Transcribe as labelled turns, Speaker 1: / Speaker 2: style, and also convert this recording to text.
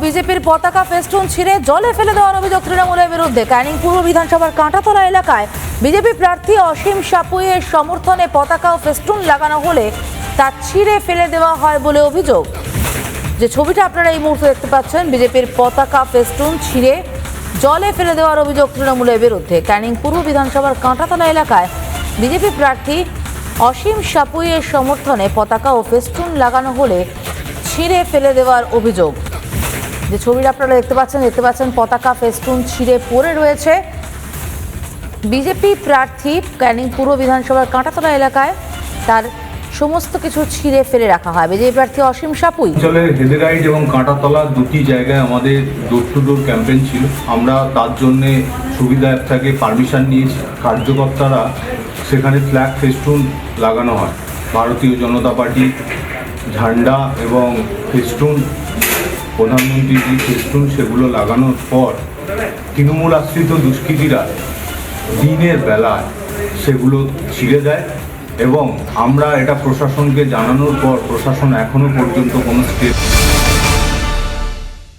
Speaker 1: বিজেপির পতাকা ফেস্টুন ছিঁড়ে জলে ফেলে দেওয়ার অভিযোগ তৃণমূলের বিরুদ্ধে। ক্যানিং পূর্ব বিধানসভার কাঁটাতলা এলাকায় বিজেপি প্রার্থী অসীম সাপুইয়ের সমর্থনে পতাকা ও ফেস্টুন লাগানো হলে তা ছিঁড়ে ফেলে দেওয়া হয় বলে অভিযোগ। যে ছবিটা আপনারা এই মুহূর্তে দেখতে পাচ্ছেন, বিজেপির পতাকা ফেস্টুন ছিঁড়ে জলে ফেলে দেওয়ার অভিযোগ তৃণমূলের বিরুদ্ধে। ক্যানিং পূর্ব বিধানসভার কাঁটাতলা এলাকায় বিজেপি প্রার্থী অসীম সাপুইয়ের সমর্থনে পতাকা ও ফেস্টুন লাগানো হলে ছিঁড়ে ফেলে দেওয়ার অভিযোগ। যে ছবিটা আপনারা দেখতে পাচ্ছেন পতাকা ফেস্টুন ছিঁড়ে পড়ে রয়েছে। বিজেপি প্রার্থী ক্যানিং পূর্ব বিধানসভার কাঁটাতলা এলাকায় তার সমস্ত কিছু ছিঁড়ে ফেলে রাখা হয়। বিজেপি প্রার্থী অসীম সাপুই
Speaker 2: অঞ্চলের হেদেরাইট এবং কাঁটাতলা দুটি জায়গায় আমাদের ডোর টু ডোর ক্যাম্পেইন ছিল। আমরা তার জন্যে সুবিধা অ্যাপ থেকে পারমিশন নিয়েছি। কার্যকর্তারা সেখানে ফ্ল্যাগ ফেস্টুন লাগানো হয়, ভারতীয় জনতা পার্টি ঝান্ডা এবং ফেস্টুন, প্রধানমন্ত্রীর যে ফেস্টুন সেগুলো লাগানোর পর তৃণমূল আশ্রিত দুষ্কৃতীরা দিনের বেলায় সেগুলো ছিঁড়ে দেয় এবং আমরা এটা প্রশাসনকে জানানোর পর প্রশাসন এখনো পর্যন্ত কোনো স্টেপ